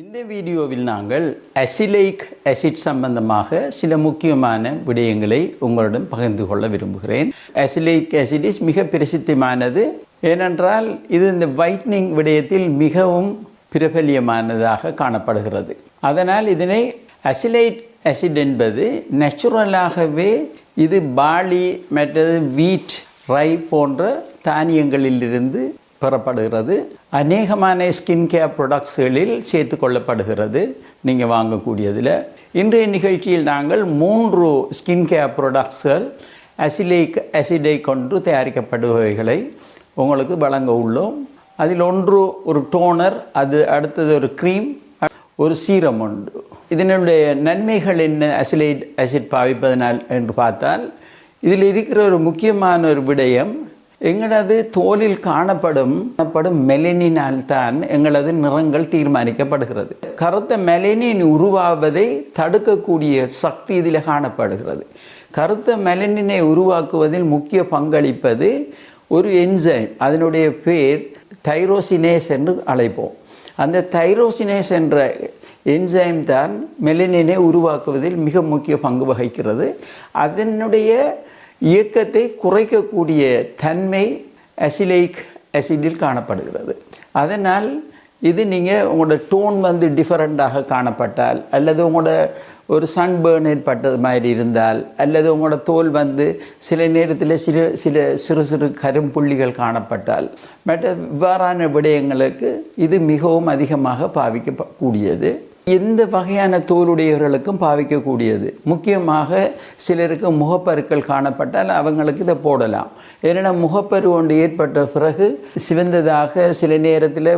இந்த வீடியோவில் நாங்கள் அசிலைக் ஆசிட் சம்பந்தமாக சில முக்கியமான விடயங்களை உங்களிடம் பகிர்ந்து கொள்ள விரும்புகிறேன். அசிலைக் ஆசிட் மிக பிரசித்தமானது. ஏனென்றால் இது இந்த வைட்னிங் விடயத்தில் மிகவும் பிரபல்யமானதாக காணப்படுகிறது. அதனால் இதனை அசிலைக் ஆசிட் என்பது நேச்சுரலாகவே இது பார்லி மற்றது வீட் ரை போன்ற தானியங்களிலிருந்து பெறப்படுகிறது. அநேகமான ஸ்கின் கேர் ப்ராடக்ட்ஸ்களில் சேர்த்து கொள்ளப்படுகிறது நீங்கள் வாங்கக்கூடியதில். இன்றைய நிகழ்ச்சியில் நாங்கள் 3 ஸ்கின் கேர் ப்ராடக்ட்ஸ்கள் அசிலைக் ஆசிடை கொண்டு தயாரிக்கப்படுபவைகளை உங்களுக்கு வழங்க உள்ளோம். அதில் ஒன்று ஒரு டோனர், அது அடுத்தது ஒரு க்ரீம், ஒரு சீரம் உண்டு. இதனுடைய நன்மைகள் என்ன அசிலைக் ஆசிட் பாவிப்பதனால் என்று பார்த்தால், இதில் இருக்கிற ஒரு முக்கியமான ஒரு விடயம், எங்களது தோலில் காணப்படும் மெலனினால் தான் எங்களது நிறங்கள் தீர்மானிக்கப்படுகிறது. கருத்த மெலனின் உருவாவதை தடுக்கக்கூடிய சக்தி இதில் காணப்படுகிறது. கருத்த மெலனினை உருவாக்குவதில் முக்கிய பங்களிப்பது ஒரு என்சைம். அதனுடைய பேர் தைரோசினேஸ் என்று அழைப்போம். அந்த தைரோசினேஸ் என்ற என்சைம் தான் மெலனினை உருவாக்குவதில் மிக முக்கிய பங்கு வகிக்கிறது. அதனுடைய இயக்கத்தை குறைக்கக்கூடிய தன்மை அசிலைக் ஆசிடில் காணப்படுகிறது. அதனால் இது நீங்கள் உங்களோட டோன் டிஃபரெண்டாக காணப்பட்டால், அல்லது உங்களோட ஒரு சன்பேர்ன் ஏற்பட்டது மாதிரி இருந்தால், அல்லது உங்களோட தோல் சில நேரத்தில் சிறு சிறு கரும்புள்ளிகள் காணப்பட்டால், மற்ற இவ்வாறான விடயங்களுக்கு இது மிகவும் அதிகமாக பாவிக்கக்கூடியது. எந்த வகையான தோலுடையவர்களுக்கும் பாவிக்கக்கூடியது. முக்கியமாக சிலருக்கு முகப்பருக்கள் காணப்பட்டால் அவங்களுக்கு இதை போடலாம். ஏன்னா முகப்பரு ஒன்று ஏற்பட்ட பிறகு சிவந்ததாக சில நேரத்தில்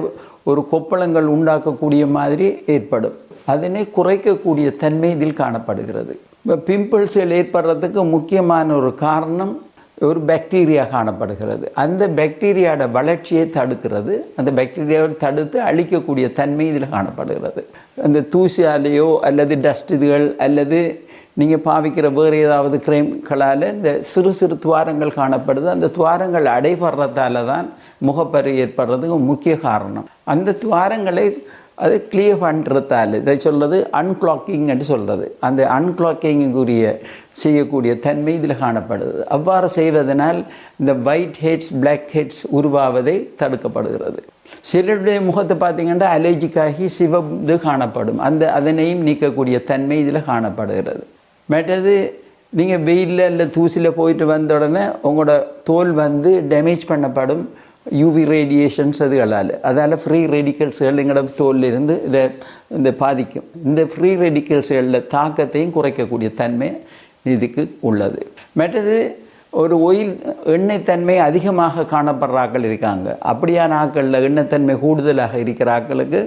ஒரு கொப்பளங்கள் உண்டாக்கக்கூடிய மாதிரி ஏற்படும். அதனை குறைக்கக்கூடிய தன்மை இதில் காணப்படுகிறது. இப்போ பிம்பிள்ஸ்கள் ஏற்படுறதுக்கு முக்கியமான ஒரு காரணம் ஒரு பாக்டீரியா காணப்படுகிறது. அந்த பாக்டீரியாவோட வளர்ச்சியை தடுக்கிறது. அந்த பாக்டீரியாவை தடுத்து அழிக்கக்கூடிய தன்மை இதில் காணப்படுகிறது. அந்த தூசியாலேயோ அல்லது டஸ்ட் இதுகள் அல்லது நீங்கள் பாவிக்கிற வேறு ஏதாவது கிரீம்களால் இந்த சிறு சிறு துவாரங்கள் காணப்படுது. அந்த துவாரங்கள் அடைபடுறதால தான் முகப்பரு ஏற்படுறதுக்கு முக்கிய காரணம். அந்த துவாரங்களை அது கிளியர் பண்ணுறதால இதை சொல்கிறது அன்கிளாக்கிங் என்று சொல்கிறது. அந்த அன்கிளாக்கிங்குரிய செய்யக்கூடிய தன்மை இதில் காணப்படுது. அவ்வாறு செய்வதனால் இந்த ஒயிட் ஹெட்ஸ் பிளாக் ஹெட்ஸ் உருவாவதை தடுக்கப்படுகிறது. சிலருடைய முகத்தை பார்த்திங்கன்னா அலர்ஜிக்காகி சிவந்து காணப்படும். அதனையும் நீக்கக்கூடிய தன்மை இதில் காணப்படுகிறது. மற்றது நீங்கள் வெயிலில் இல்லை தூசியில் போயிட்டு வந்த உடனே உங்களோட தோல் டேமேஜ் பண்ணப்படும் யூவி ரேடியேஷன்ஸ் அதுகளால். அதால் ஃப்ரீ ரெடிக்கல்ஸ்கள் எங்களோட தோலில் இருந்து இதை பாதிக்கும். இந்த ஃப்ரீ ரெடிக்கல்ஸ்களில் தாக்கத்தையும் குறைக்கக்கூடிய தன்மை இதுக்கு உள்ளது. மற்றது ஒரு எண்ணெய் தன்மை அதிகமாக காணப்படுற ஆக்கள் இருக்காங்க. அப்படியான ஆக்களில் எண்ணெய்த்தன்மை கூடுதலாக இருக்கிற ஆக்களுக்கு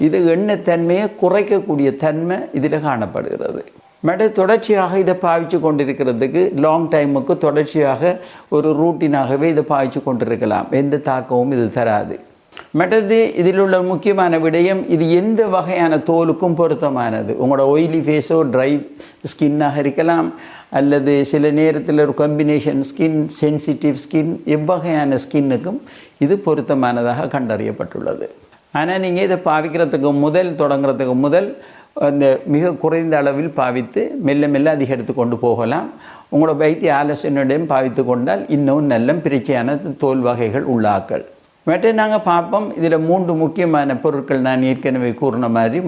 இது எண்ணெய்த்தன்மையை குறைக்கக்கூடிய தன்மை இதில் காணப்படுகிறது. மற்ற தொடர்ச்சியாக இதை பாவித்து கொண்டிருக்கிறதுக்கு லாங் டைமுக்கு தொடர்ச்சியாக ஒரு ரூட்டினாகவே இதை பாவித்து கொண்டிருக்கலாம். எந்த தாக்கமும் இது தராது. மற்றது இதில் உள்ள முக்கியமான விடயம், இது எந்த வகையான தோலுக்கும் பொருத்தமானது. உங்களோட ஆயிலி ஃபேஸோ ட்ரை ஸ்கின்னாக இருக்கலாம், அல்லது சில நேரத்தில் ஒரு காம்பினேஷன் ஸ்கின், சென்சிட்டிவ் ஸ்கின், எவ்வகையான ஸ்கின்னுக்கும் இது பொருத்தமானதாக கண்டறியப்பட்டுள்ளது. ஆனால் நீங்கள் இதை பாவிக்கிறதுக்கு தொடங்குறதுக்கு முதல் அந்த மிக குறைந்த அளவில் பாவித்து மெல்ல மெல்ல அதிகரித்து கொண்டு போகலாம். உங்களோட வைத்திய ஆலோசனையுடன் பாவித்து கொண்டால் இன்னும் நல்ல பிரச்சனையான தோல் வகைகள் உள்ளாக்கள். மற்ற நாங்கள் பார்ப்போம். இதில் 3 முக்கியமான பொருட்கள் நான் ஏற்கனவே கூறின மாதிரி.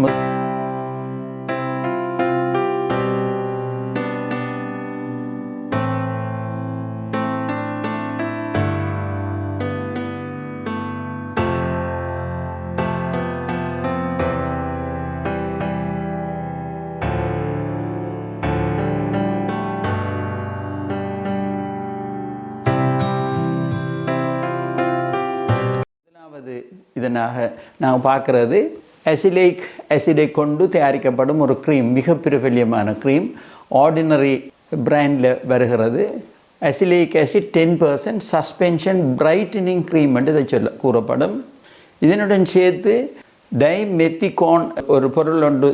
இதனாக நாங்கள் பார்க்குறது அசிலைக் ஆசிடை கொண்டு தயாரிக்கப்படும் ஒரு க்ரீம், மிக பிரபல்யமான க்ரீம். ஆர்டினரி பிராண்டில் வருகிறது. அசிலைக் ஆசிட் 10% சஸ்பென்ஷன் பிரைட்டனிங் க்ரீம் என்று இதை கூறப்படும். இதனுடன் சேர்த்து டைமெத்திகோன் ஒரு பொருள் ஒன்று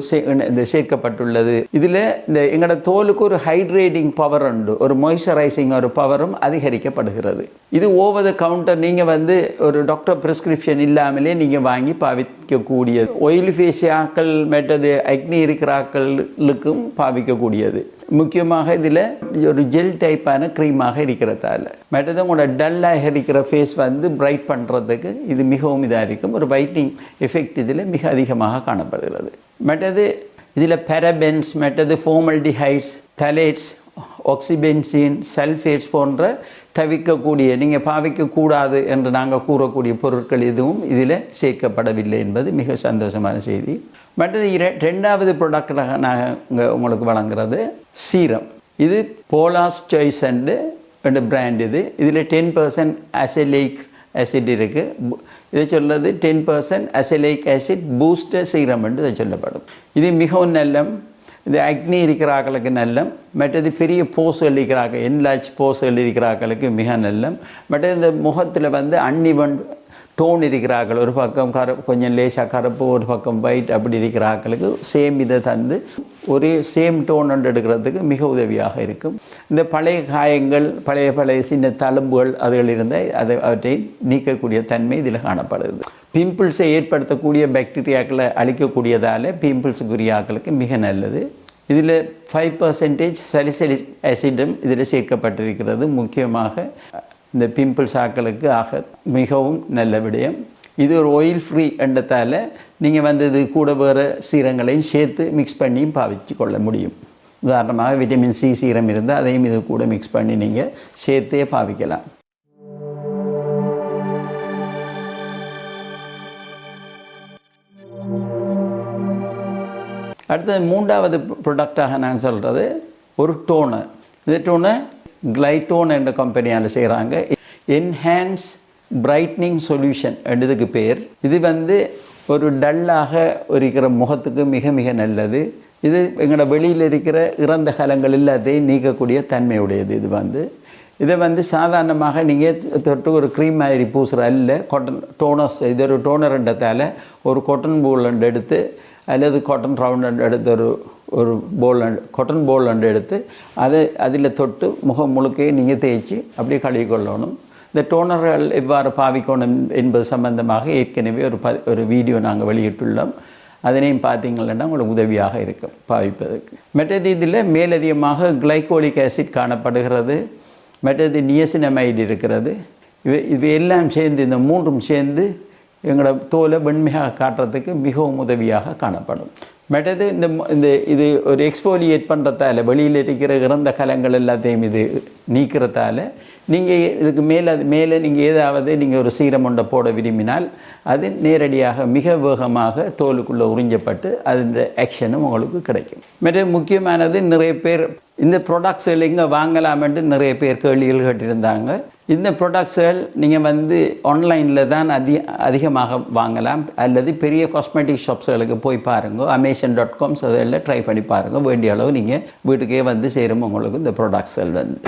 சேர்க்கப்பட்டுள்ளது. இதில் இந்த எங்களோட தோலுக்கு ஒரு ஹைட்ரேட்டிங் பவர் உண்டு, ஒரு மாய்ஸ்சரைசிங் ஒரு பவரும் அதிகரிக்கப்படுகிறது. இது ஓவர் த கவுண்டர், நீங்கள் வந்து ஒரு டாக்டர் ப்ரிஸ்கிரிப்ஷன் இல்லாமலே நீங்கள் வாங்கி பாவிக்கக்கூடியது. ஒயில் ஃபேஷியாக்கள் மற்றது அக்னி இருக்கிற ஆக்களுக்கும் பாவிக்கக்கூடியது. முக்கியமாக இதில் ஒரு ஜெல் டைப்பான க்ரீமாக இருக்கிறதால மற்றது உங்களோட டல்லாக இருக்கிற ஃபேஸ் வந்து பிரைட் பண்ணுறதுக்கு இது மிகவும் இதாக இருக்கும். ஒரு வைட்னிங் எஃபெக்ட் இதில் மிக அதிகமாக காணப்படுகிறது. மற்றது இதில் பெரபென்ஸ், மற்றது ஃபார்மல்டிஹைட்ஸ், தலேட்ஸ், ஆக்சிபென்சின், சல்ஃபேட்ஸ் போன்ற தவிர்க்கக்கூடிய நீங்கள் பாவிக்கக்கூடாது என்று நாங்கள் கூறக்கூடிய பொருட்கள் எதுவும் இதில் சேர்க்கப்படவில்லை என்பது மிக சந்தோஷமான செய்தி. மற்றது ரெண்டாவது ப்ராடக்டாக நாங்கள் உங்களுக்கு வழங்குறது சீரம். இது போலாஸ் சாய்ஸ் அண்டு பிராண்ட். இதில் 10% அசைலிக் ஆசிட் இருக்குது. இதை சொல்கிறது 10% அசைலிக் ஆசிட் பூஸ்டர் சீரம் என்று இதை சொல்லப்படும். இது மிகவும் நல்ல, இது அக்னி இருக்கிற ஆக்களுக்கு நல்ல, மற்றது பெரிய போஸ்கள் இருக்கிறாங்க, என்லார்ஜ் போஸ்கள் இருக்கிற ஆக்களுக்கு மிக நல்ல, மற்றது இந்த முகத்தில் வந்து அன்இவன் டோன் இருக்கிறார்கள், ஒரு பக்கம் கொஞ்சம் லேசாக கருப்பு ஒரு பக்கம் ஒயிட் அப்படி இருக்கிற ஆக்களுக்கு சேம் இதை தந்து ஒரே சேம் டோன் ஒன்று எடுக்கிறதுக்கு மிக உதவியாக இருக்கும். இந்த பழைய காயங்கள், பழைய சின்ன தழும்புகள் அதுகள் இருந்தால் அவற்றை நீக்கக்கூடிய தன்மை இதில் காணப்படுது. பிம்பிள்ஸை ஏற்படுத்தக்கூடிய பாக்டீரியாக்களை அழிக்கக்கூடியதால் பிம்பிள்ஸுக்குரிய ஆக்களுக்கு மிக நல்லது. இதில் 5% சலிசிலிக் ஆசிடும் இதில் சேர்க்கப்பட்டிருக்கிறது. முக்கியமாக இந்த பிம்பிள்ஸ் ஆக்களுக்கு மிகவும் நல்ல விடயம். இது ஒரு ஆயில் ஃப்ரீ என்றதால் நீங்கள் வந்து இது கூட வேறு சீரங்களையும் சேர்த்து மிக்ஸ் பண்ணியும் பாவிச்சு கொள்ள முடியும். உதாரணமாக விட்டமின் சி சீரம் இருந்தால் அதையும் இது கூட மிக்ஸ் பண்ணி நீங்கள் சேர்த்தே பாவிக்கலாம். அடுத்தது மூன்றாவது ப்ராடக்டாக நான் சொல்கிறது ஒரு டோனர். இந்த டோனர் கிளைட்டோன் என்ற கம்பெனியால் செய்கிறாங்க. என்ஹான்ஸ் பிரைட்னிங் சொல்யூஷன் என்றதுக்கு பேர். இது வந்து ஒரு டல்லாக இருக்கிற முகத்துக்கு மிக மிக நல்லது. இது எங்களோட வெளியில் இருக்கிற இறந்த கலங்கள் எல்லாத்தையும் நீக்கக்கூடிய தன்மையுடையது. இதை வந்து சாதாரணமாக நீங்கள் தொட்டு ஒரு க்ரீம் மாதிரி பூசுகிற அல்ல, காட்டன் டோனர்ஸ். இது ஒரு டோனர்ன்றதால் ஒரு காட்டன் போல் எடுத்து அல்லது காட்டன் ரவுண்ட் எடுத்து ஒரு காட்டன் போல் எடுத்து அதில் தொட்டு முகம் முழுக்க நீங்கள் தேய்ச்சி அப்படியே கழுவிக்கொள்ளணும். இந்த டோனர்கள் எவ்வாறு பாவிக்கணும் என்பது சம்பந்தமாக ஏற்கனவே ஒரு வீடியோ நாங்கள் வெளியிட்டுள்ளோம். அதனையும் பார்த்தீங்கன்னா உங்களுக்கு உதவியாக இருக்கும் பாவிப்பதற்கு. மற்றது இதில் மேலதிகமாக கிளைகோலிக் ஆசிட் காணப்படுகிறது. மற்றது நியசினமைடு இருக்கிறது. இவை எல்லாம் சேர்ந்து, இந்த மூன்றும் சேர்ந்து எங்களோட தோலை வெண்மையாக காட்டுறதுக்கு மிகவும் உதவியாக காணப்படும். மற்றது இது ஒரு எக்ஸ்போலியேட் பண்ணுறதால வெளியில் இருக்கிற இறந்த கலங்கள் எல்லாத்தையும் இது நீக்கிறதால நீங்கள் இதுக்கு மேலே நீங்கள் ஏதாவது நீங்கள் ஒரு சீரம் ஒன்றை போட விரும்பினால் அது நேரடியாக மிக வேகமாக தோலுக்குள்ளே உறிஞ்சப்பட்டு அதோட ஆக்ஷனும் உங்களுக்கு கிடைக்கும். மற்ற முக்கியமானது, நிறைய பேர் இந்த ப்ராடக்ட்ஸ்கள் எங்கே வாங்கலாம் என்று நிறைய பேர் கேள்விகள் கேட்டிருந்தாங்க. இந்த ப்ராடக்ட்ஸ்கள் நீங்கள் வந்து ஆன்லைனில் தான் அதிகமாக வாங்கலாம், அல்லது பெரிய காஸ்மெட்டிக் ஷாப்ஸ்களுக்கு போய் பாருங்கள். Amazon.com அதெல்லாம் ட்ரை பண்ணி பாருங்கள். வேண்டிய அளவு நீங்கள் வீட்டுக்கே வந்து சேரும் உங்களுக்கு இந்த ப்ராடக்ட்ஸ்கள் வந்து.